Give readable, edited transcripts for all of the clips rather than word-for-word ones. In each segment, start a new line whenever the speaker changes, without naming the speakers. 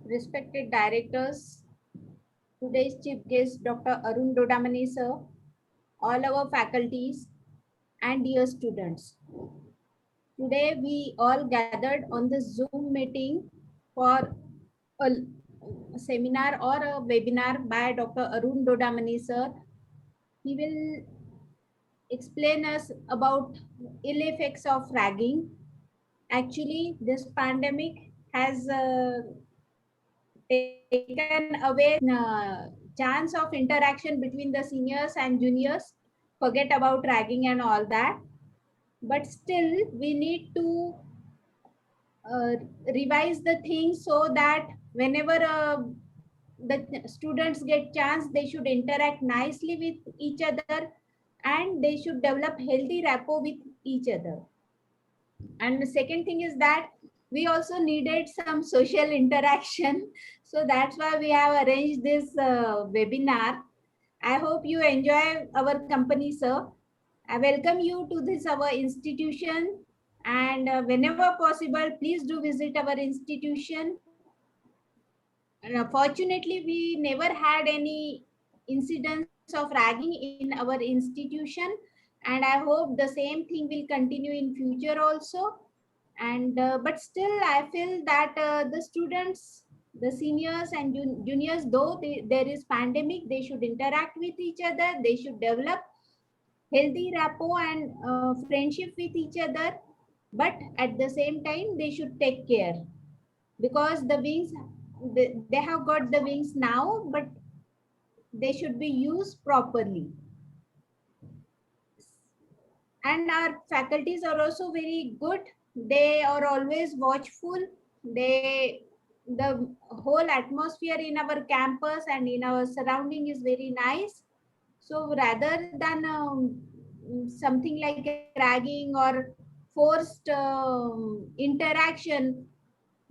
Respected directors, today's chief guest, Dr. Arun Dodamani sir, all our faculties, and dear students. Today we all gathered on the Zoom meeting for a seminar or a webinar by Dr. Arun Dodamani sir. He will explain us about ill effects of ragging. Actually, this pandemic has taken away chance of interaction between the seniors and juniors. Forget about ragging and all that. But still, we need to uh, revise the things so that whenever the students get chance, they should interact nicely with each other and they should develop healthy rapport with each other. And the second thing is that we also needed some social interaction. So that's why we have arranged this webinar. I hope you enjoy our company, sir. I welcome you to this our institution, and whenever possible, please do visit our institution. And fortunately, we never had any incidents of ragging in our institution, and I hope the same thing will continue in future also. And but still, I feel that the students, the seniors and juniors, though there is pandemic, they should interact with each other. They should develop healthy rapport and friendship with each other, but at the same time they should take care, because the wings, they have got the wings now, but they should be used properly. And our faculties are also very good. They are always watchful. They, the whole atmosphere in our campus and in our surrounding is very nice. So rather than something like ragging or forced interaction,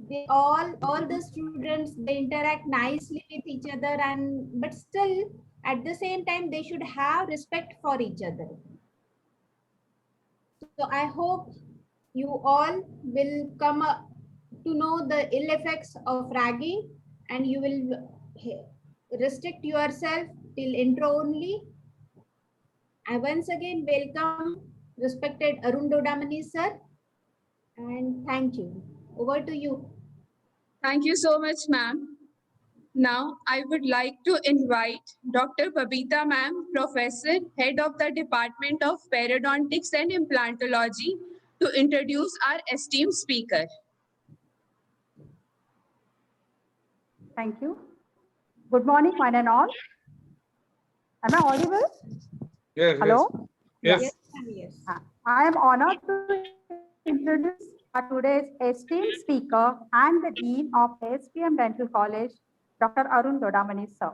they all the students, they interact nicely with each other, and but still at the same time they should have respect for each other. So I hope you all will come to know the ill effects of ragging, and you will restrict yourself till intro only. I once again welcome respected Arun Dodamani sir, and thank you. Over to you.
Thank you so much, ma'am. Now, I would like to invite Dr. Babita ma'am, Professor, Head of the Department of Periodontics and Implantology, to introduce our esteemed speaker.
Thank you. Good morning, one and all. Am I audible?
Yes.
Hello?
Yes.
Yes, ma'am, yes.
I am honored to introduce our today's esteemed speaker and the Dean of SPM Dental College, Dr. Arun Dodamani, sir.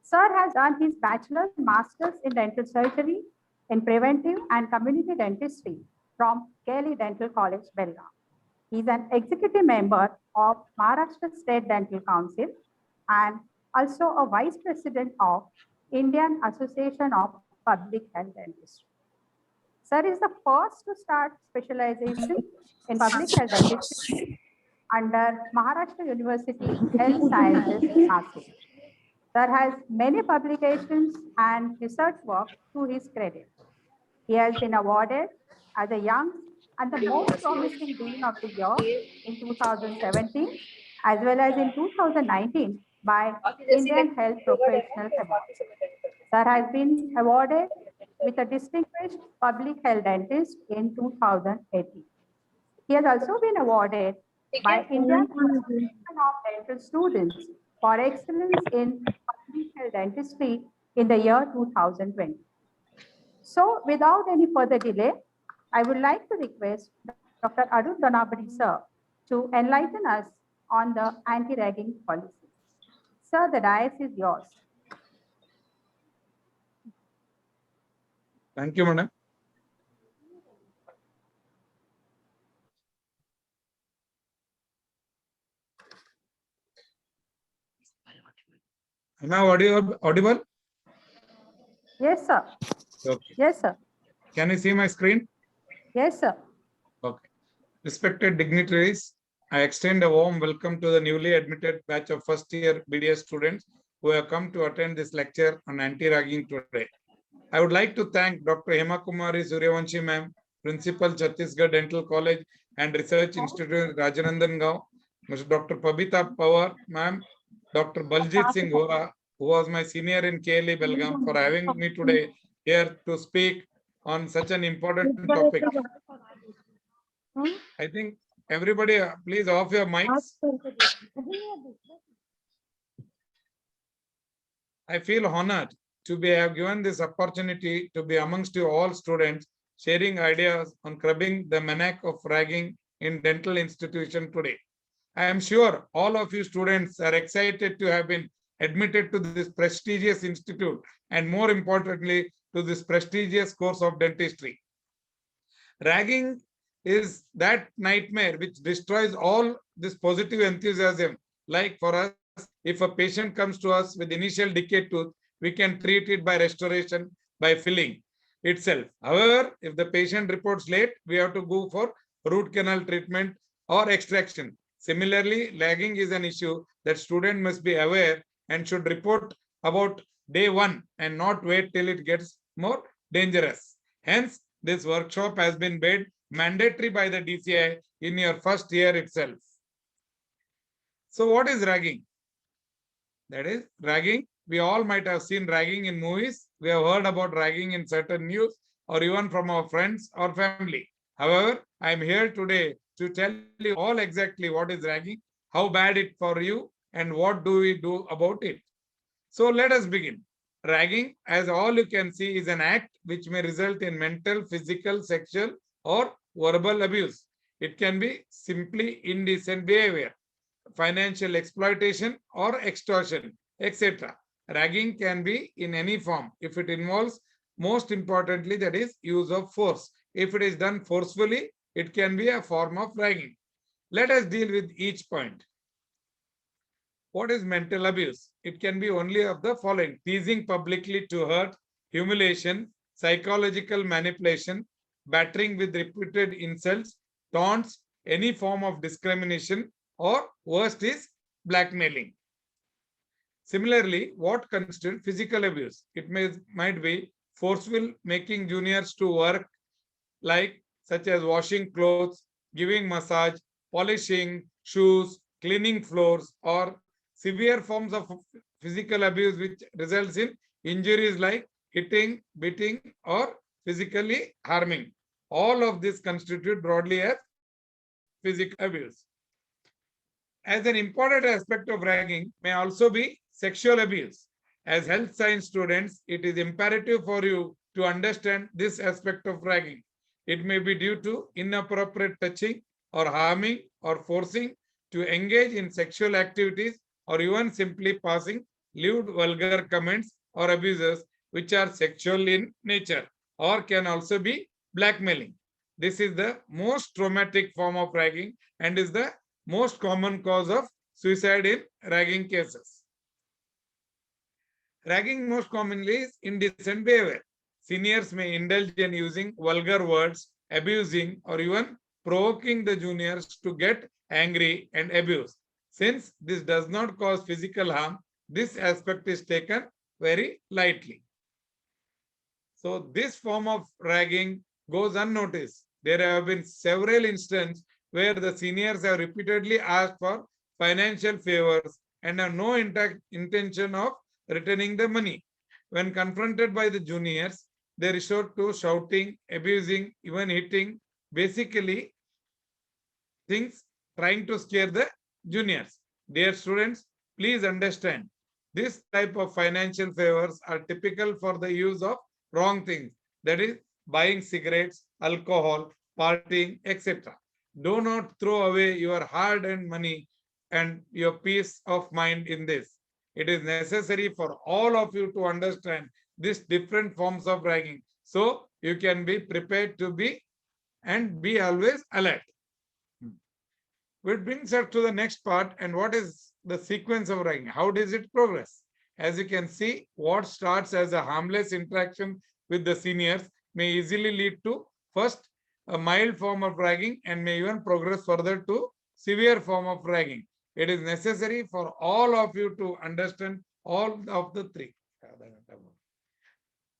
Sir has done his bachelor's and master's in dental surgery, in preventive and community dentistry from Kelly Dental College, Belgaum. He is an executive member of Maharashtra State Dental Council and also a vice president of Indian Association of Public Health Dentistry. Sir is the first to start specialization in public health dentistry under Maharashtra University Health Sciences, Nashik. Sir has many publications and research work to his credit. He has been awarded as a young and the most promising Dean of the Year in 2017, as well as in 2019 by Indian Health Professionals Award. Sir has been awarded with a Distinguished Public Health Dentist in 2018. He has also been awarded by Indian Association of Dental Students for excellence in public health dentistry in the year 2020. So without any further delay, I would like to request Dr. Arun Dodamani sir to enlighten us on the anti-ragging policy. Sir, the dais is yours.
Thank you, madam. Am I audible?
Yes, sir.
Okay.
Yes, sir.
Can you see my screen?
Yes, sir.
Okay. Respected dignitaries, I extend a warm welcome to the newly admitted batch of first year BDS students who have come to attend this lecture on anti-ragging today. I would like to thank Dr. Hema Kumari Suryavanshi ma'am, Principal Chhattisgarh Dental College and Research Institute Rajanandan Gaon, Mr. Dr. Pabita Pawar ma'am, Dr. Baljit Singh Hora, who was my senior in KLE Belgaum, for having me today here to speak on such an important topic. I think everybody, please off your mics. I feel honored to be have given this opportunity to be amongst you all students sharing ideas on curbing the maniac of ragging in dental institution today. I am sure all of you students are excited to have been admitted to this prestigious institute and more importantly to this prestigious course of dentistry. Ragging is that nightmare which destroys all this positive enthusiasm. Like for us, if a patient comes to us with initial decayed tooth, we can treat it by restoration, by filling itself. However, if the patient reports late, we have to go for root canal treatment or extraction. Similarly, lagging is an issue that student must be aware and should report about day one and not wait till it gets more dangerous. Hence, this workshop has been made mandatory by the DCI in your first year itself. So what is ragging? That is ragging. We all might have seen ragging in movies. We have heard about ragging in certain news or even from our friends or family. However, I am here today to tell you all exactly what is ragging, how bad it for you, and what do we do about it. So let us begin. Ragging, as all you can see, is an act which may result in mental, physical, sexual, or verbal abuse. It can be simply indecent behavior, financial exploitation, or extortion, etc. Ragging can be in any form if it involves, most importantly, that is use of force. If it is done forcefully, it can be a form of ragging. Let us deal with each point. What is mental abuse? It can be only of the following: teasing publicly to hurt, humiliation, psychological manipulation, battering with repeated insults, taunts, any form of discrimination, or worst is blackmailing. Similarly, what constitutes physical abuse? It might be forceful making juniors to work, like such as washing clothes, giving massage, polishing shoes, cleaning floors, or severe forms of physical abuse which results in injuries like hitting, beating, or physically harming. All of this constitute broadly as physical abuse. As an important aspect of ragging may also be sexual abuse. As health science students, it is imperative for you to understand this aspect of ragging. It may be due to inappropriate touching or harming or forcing to engage in sexual activities or even simply passing lewd vulgar comments or abuses which are sexual in nature, or can also be blackmailing. This is the most traumatic form of ragging and is the most common cause of suicide in ragging cases. Ragging most commonly is indecent behavior. Seniors may indulge in using vulgar words, abusing, or even provoking the juniors to get angry and abuse. Since this does not cause physical harm, this aspect is taken very lightly. So this form of ragging goes unnoticed. There have been several instances where the seniors have repeatedly asked for financial favors and have no intention of returning the money. When confronted by the juniors, they resort to shouting, abusing, even hitting, basically things trying to scare the juniors. Dear students, please understand, this type of financial favors are typical for the use of wrong things, that is buying cigarettes, alcohol, partying, etc. Do not throw away your hard-earned money and your peace of mind in this. It is necessary for all of you to understand these different forms of ragging, so you can be prepared to be and be always alert. Which brings us to the next part, and what is the sequence of ragging? How does it progress? As you can see, what starts as a harmless interaction with the seniors may easily lead to first a mild form of ragging and may even progress further to severe form of ragging. It is necessary for all of you to understand all of the three.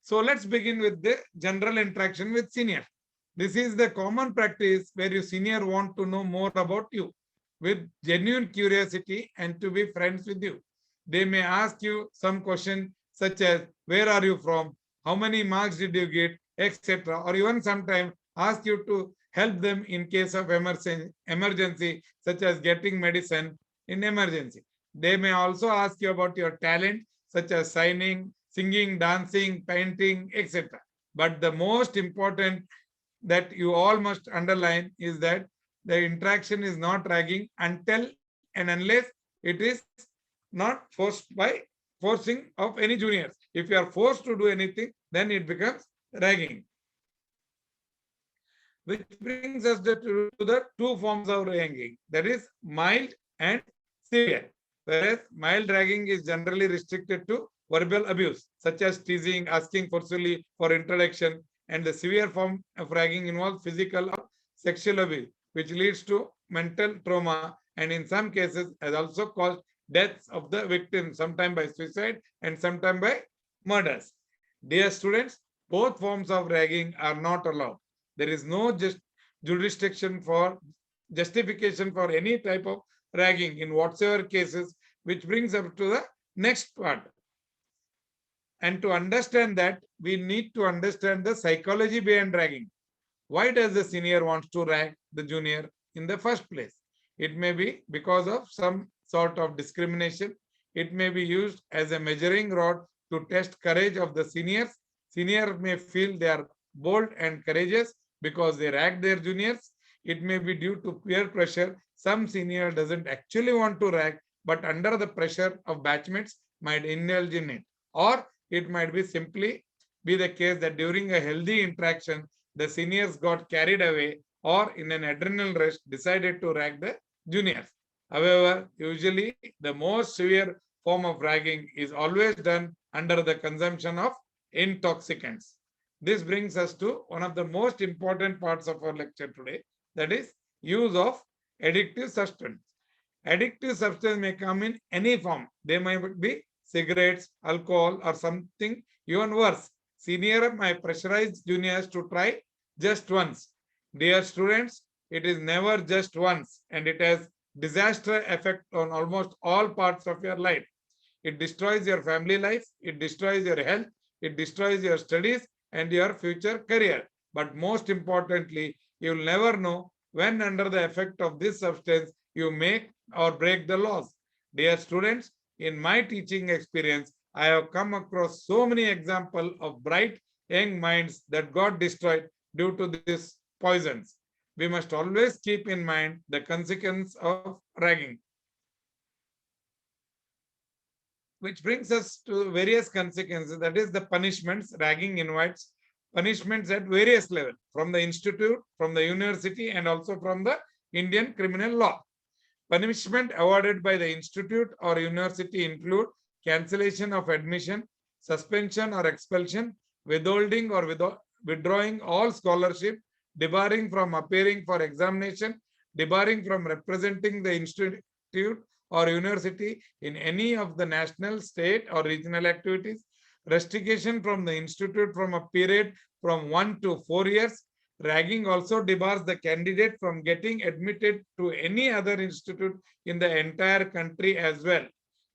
So let's begin with the general interaction with senior. This is the common practice where your senior want to know more about you with genuine curiosity and to be friends with you. They may ask you some question such as, where are you from? How many marks did you get? Etc. Or even sometimes ask you to help them in case of emergency, such as getting medicine in emergency. They may also ask you about your talent, such as signing, singing, dancing, painting, etc. But the most important that you all must underline is that the interaction is not ragging until and unless it is not forced by forcing of any juniors. If you are forced to do anything, then it becomes ragging. Which brings us to the two forms of ragging, that is mild and severe. Whereas mild ragging is generally restricted to verbal abuse, such as teasing, asking forcefully for introduction, and the severe form of ragging involves physical or sexual abuse, which leads to mental trauma and in some cases has also caused deaths of the victim, sometimes by suicide and sometimes by murders. Dear students, both forms of ragging are not allowed. There is no justification for any type of ragging in whatsoever cases, which brings up to the next part. And to understand that, we need to understand the psychology behind ragging. Why does the senior want to rag the junior in the first place? It may be because of some sort of discrimination. It may be used as a measuring rod to test courage of the seniors. Senior may feel they are bold and courageous because they rag their juniors. It may be due to peer pressure. Some senior doesn't actually want to rag, but under the pressure of batchmates might indulge in it. Or it might be simply be the case that during a healthy interaction, the seniors got carried away or in an adrenal rush decided to rag the juniors. However, usually the most severe form of ragging is always done under the consumption of intoxicants. This brings us to one of the most important parts of our lecture today, that is use of addictive substance. Addictive substance may come in any form. They might be cigarettes, alcohol, or something even worse. Senior might pressurize juniors to try just once. Dear students, it is never just once, and it has disastrous effect on almost all parts of your life. It destroys your family life, it destroys your health, it destroys your studies and your future career. But most importantly, you will never know when under the effect of this substance you make or break the laws. Dear students, in my teaching experience, I have come across so many examples of bright young minds that got destroyed due to this poisons. We must always keep in mind the consequence of ragging. Which brings us to various consequences, that is the punishments. Ragging invites punishments at various levels, from the institute, from the university, and also from the Indian criminal law. Punishment awarded by the institute or university include cancellation of admission, suspension or expulsion, withholding or withdrawing all scholarship, debarring from appearing for examination, debarring from representing the institute or university in any of the national, state, or regional activities, restriction from the institute from a period from 1 to 4 years. Ragging also debars the candidate from getting admitted to any other institute in the entire country as well.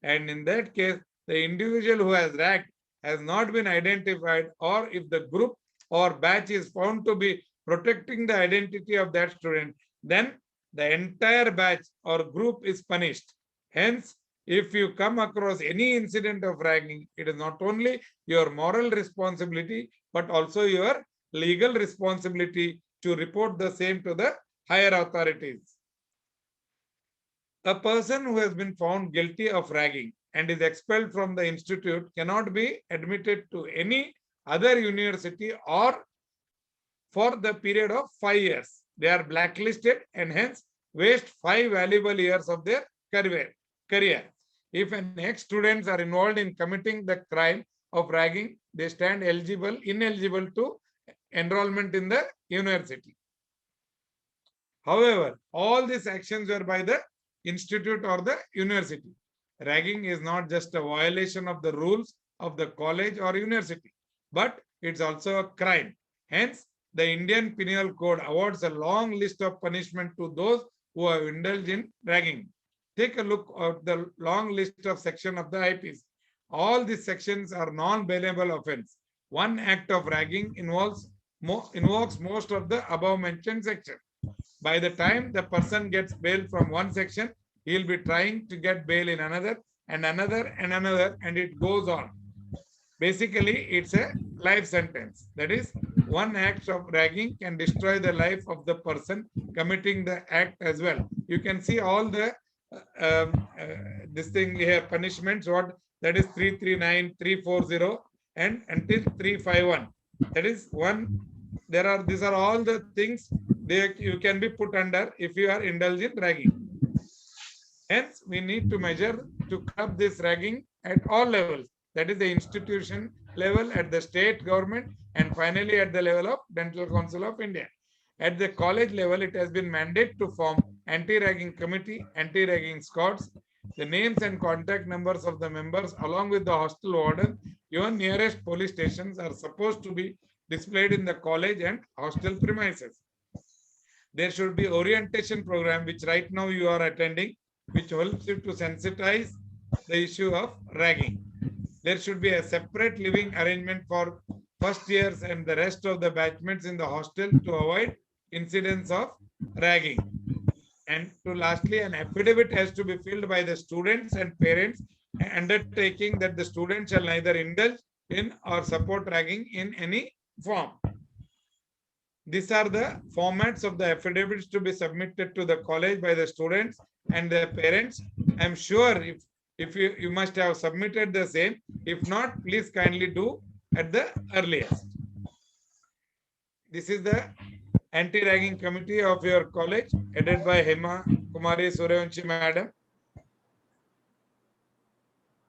And in that case, the individual who has ragged has not been identified, or if the group or batch is found to be protecting the identity of that student, then the entire batch or group is punished. Hence, if you come across any incident of ragging, it is not only your moral responsibility, but also your legal responsibility to report the same to the higher authorities. A person who has been found guilty of ragging and is expelled from the institute cannot be admitted to any other university or for the period of 5 years. They are blacklisted and hence waste 5 valuable years of their career. If an ex-students are involved in committing the crime of ragging, they stand ineligible to enrollment in the university. However, all these actions were by the institute or the university. Ragging is not just a violation of the rules of the college or university, but it's also a crime. Hence, the Indian Penal Code awards a long list of punishment to those who have indulged in ragging. Take a look at the long list of sections of the IPC. All these sections are non-bailable offense. One act of ragging invokes most of the above mentioned sections. By the time the person gets bail from one section, he'll be trying to get bail in another and another and another, and it goes on. Basically, it's a life sentence. That is, one act of ragging can destroy the life of the person committing the act as well. You can see all the this thing here, punishments, what that is 339, 340, and until 351. That is one. These are all the things you can be put under if you are indulged in ragging. Hence, we need to measure to curb this ragging at all levels. That is the institution level, at the state government, and finally at the level of Dental Council of India. At the college level, it has been mandated to form anti-ragging committee, anti-ragging squads. The names and contact numbers of the members along with the hostel warden, even nearest police stations, are supposed to be displayed in the college and hostel premises. There should be orientation program, which right now you are attending, which helps you to sensitize the issue of ragging. There should be a separate living arrangement for first years and the rest of the batchmates in the hostel to avoid incidents of ragging. And to lastly, an affidavit has to be filled by the students and parents, undertaking that the students shall neither indulge in or support ragging in any form. These are the formats of the affidavits to be submitted to the college by the students and their parents. I'm sure if you must have submitted the same. If not, please kindly do at the earliest. This is the anti-ragging committee of your college, headed by Hema Kumari Suryavanshi madam.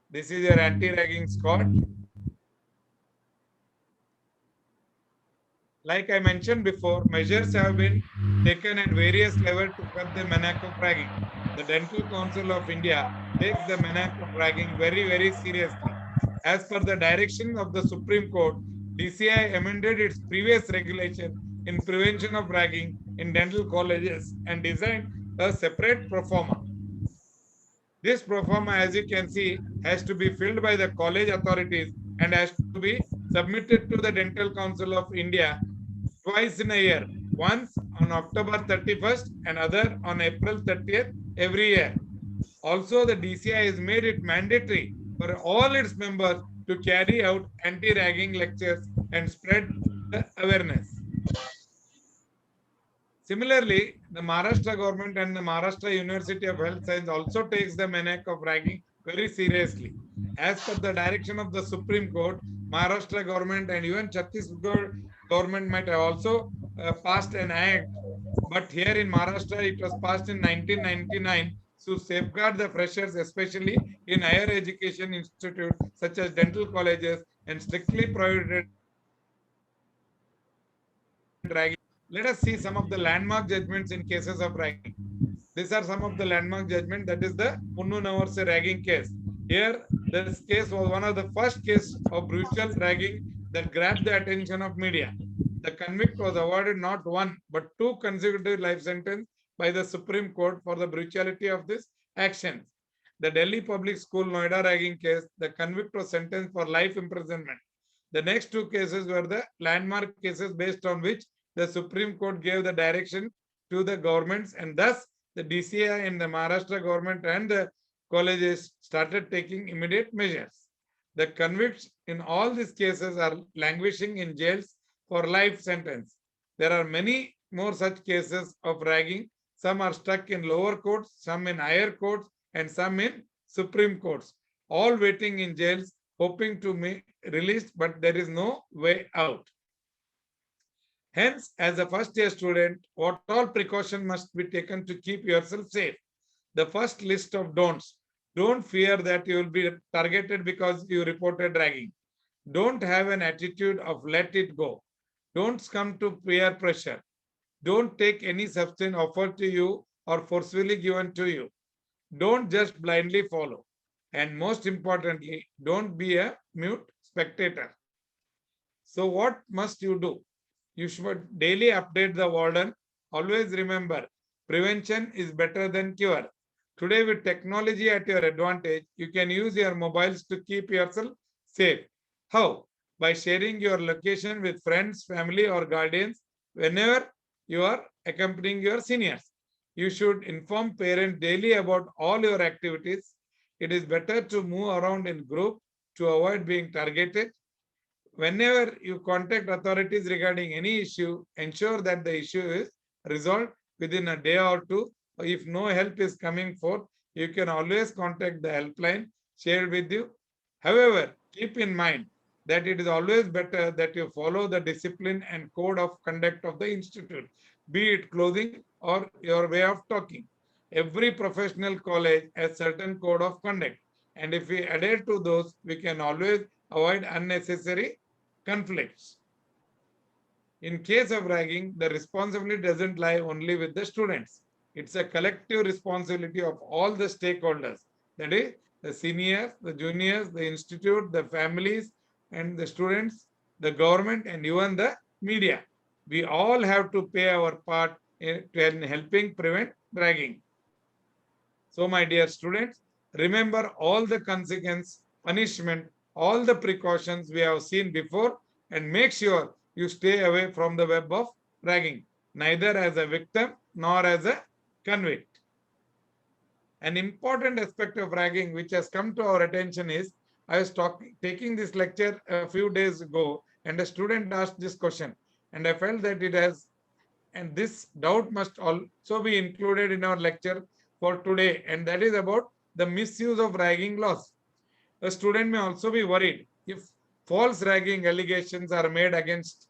This is your anti-ragging squad. Like I mentioned before, measures have been taken at various levels to curb the menace of ragging. The Dental Council of India takes the menace of ragging very, very seriously. As per the direction of the Supreme Court, DCI amended its previous regulation in prevention of ragging in dental colleges and designed a separate pro forma. This pro forma, as you can see, has to be filled by the college authorities and has to be submitted to the Dental Council of India twice in a year, once on October 31st and other on April 30th every year. Also, the DCI has made it mandatory for all its members to carry out anti-ragging lectures and spread the awareness. Similarly, the Maharashtra government and the Maharashtra University of Health Science also takes the menace of ragging very seriously. As per the direction of the Supreme Court, Maharashtra government and even Chhattisgarh government might have also passed an act, but here in Maharashtra it was passed in 1999 to safeguard the freshers, especially in higher education institutes such as dental colleges, and strictly prohibited ragging. Let us see some of the landmark judgments in cases of ragging. These are some of the landmark judgments. That is the Punnu Navarse ragging case. Here, this case was one of the first cases of brutal ragging that grabbed the attention of media. The convict was awarded not one but 2 consecutive life sentences by the Supreme Court for the brutality of this action. The Delhi Public School Noida ragging case, the convict was sentenced for life imprisonment. The next 2 cases were the landmark cases based on which the Supreme Court gave the direction to the governments, and thus the DCI and the Maharashtra government and the colleges started taking immediate measures. The convicts in all these cases are languishing in jails for life sentence. There are many more such cases of ragging. Some are stuck in lower courts, some in higher courts, and some in Supreme Courts, all waiting in jails, hoping to be released, but there is no way out. Hence, as a first-year student, what all precaution must be taken to keep yourself safe? The first list of don'ts. Don't fear that you will be targeted because you reported ragging. Don't have an attitude of let it go. Don't succumb to peer pressure. Don't take any substance offered to you or forcefully given to you. Don't just blindly follow. And most importantly, don't be a mute spectator. So what must you do? You should daily update the warden. Always remember, prevention is better than cure. Today, with technology at your advantage, you can use your mobiles to keep yourself safe. How? By sharing your location with friends, family, or guardians whenever you are accompanying your seniors. You should inform parents daily about all your activities. It is better to move around in group to avoid being targeted. Whenever you contact authorities regarding any issue, ensure that the issue is resolved within a day or two. If no help is coming forth, you can always contact the helpline shared with you. However, keep in mind that it is always better that you follow the discipline and code of conduct of the institute, be it clothing or your way of talking. Every professional college has certain code of conduct, and if we adhere to those, we can always avoid unnecessary conflicts. In case of ragging, the responsibility doesn't lie only with the students. It's a collective responsibility of all the stakeholders. That is, the seniors, the juniors, the institute, the families, and the students, the government, and even the media. We all have to play our part in helping prevent ragging. So, my dear students, remember all the consequence, punishment, all the precautions we have seen before, and make sure you stay away from the web of ragging, neither as a victim nor as a convict. An important aspect of ragging which has come to our attention is, I was taking this lecture a few days ago, and a student asked this question, and I felt that it has, and this doubt must also be included in our lecture for today, and that is about the misuse of ragging laws. A student may also be worried if false ragging allegations are made against.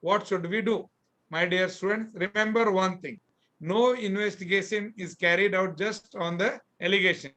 What should we do? My dear students, remember one thing. No investigation is carried out just on the allegation.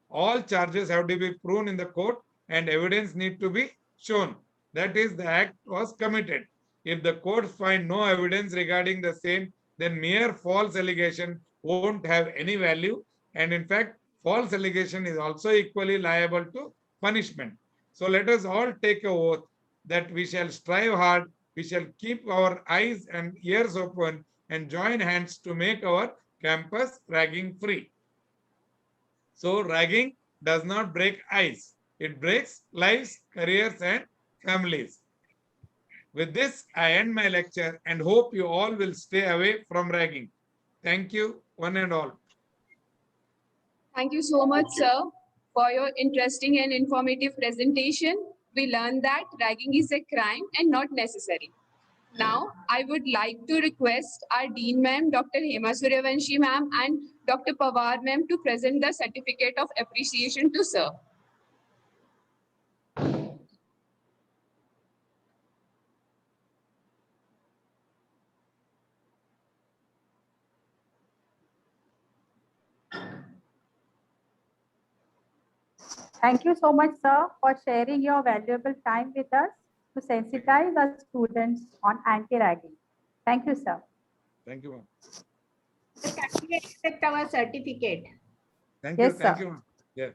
All charges have to be proven in the court and evidence need to be shown. That is, the act was committed. If the courts find no evidence regarding the same, then mere false allegation won't have any value. And in fact, false allegation is also equally liable to punishment. So let us all take an oath that we shall strive hard, we shall keep our eyes and ears open and join hands to make our campus ragging free. So ragging does not break ice. It breaks lives, careers, and families. With this, I end my lecture and hope you all will stay away from ragging. Thank you, one and all.
Thank you so much, sir, for your interesting and informative presentation. We learned that ragging is a crime and not necessary. Now, I would like to request our Dean Ma'am, Dr. Hema Suryavanshi Ma'am, and Dr. Pawar Ma'am to present the certificate of appreciation to sir.
Thank you so much, sir, for sharing your valuable time with us to sensitize the students on anti-ragging. Thank you, sir.
Thank you, ma'am.
Can we accept our certificate?
Thank
Yes,
you, thank
sir.
you, ma'am. Yeah.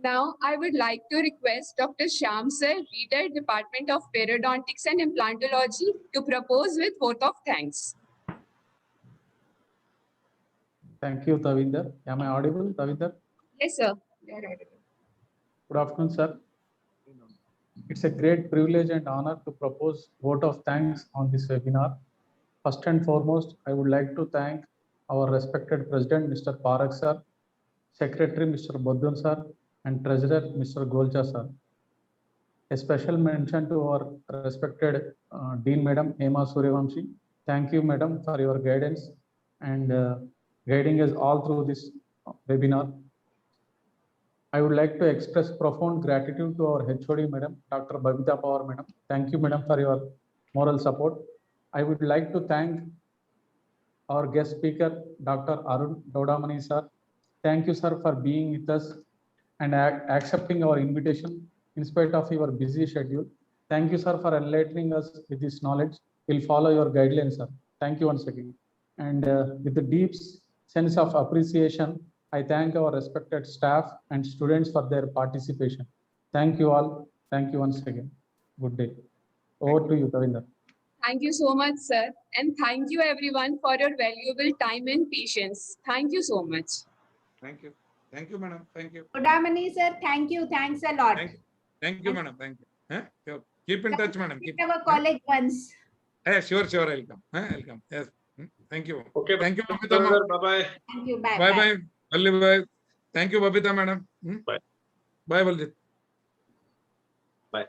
Now, I would like to request Dr. Shyam sir, Reader, Department of Periodontics and Implantology, to propose with vote of thanks.
Thank you, Davinder. Am I audible, Davinder?
Yes, sir.
Good afternoon, sir. It's a great privilege and honor to propose vote of thanks on this webinar. First and foremost, I would like to thank our respected President, Mr. Parak sir, Secretary, Mr. Bodun sir, and Treasurer, Mr. Golcha sir. A special mention to our respected Dean Madam Hema Suryavanshi. Thank you, Madam, for your guidance and guiding us all through this webinar. I would like to express profound gratitude to our HOD, Madam, Dr. Babita Pawar, Madam. Thank you, Madam, for your moral support. I would like to thank our guest speaker, Dr. Arun Dodamani sir. Thank you, sir, for being with us and accepting our invitation in spite of your busy schedule. Thank you, sir, for enlightening us with this knowledge. We'll follow your guidelines, sir. Thank you once again. And with a deep sense of appreciation, I thank our respected staff and students for their participation. Thank you all. Thank you once again. Good day. Over to you, Kavinder.
Thank you so much, sir. And thank you everyone for your valuable time and patience. Thank you so much.
Thank you. Thank you, madam. Thank you.
Dodamani sir, thank you. Thanks a lot.
Thank you, madam. Thank you. Sure. Keep in touch, madam. Keep.
Our college once.
Sure, I'll come. I'll come. Yes. Thank you.
Okay.
Thank you, Babita ma'am.
Bye-bye.
Thank you. Bye.
Bye. Valli bye. Thank you, Babita madam.
Bye.
Bye, Valjit.
Bye.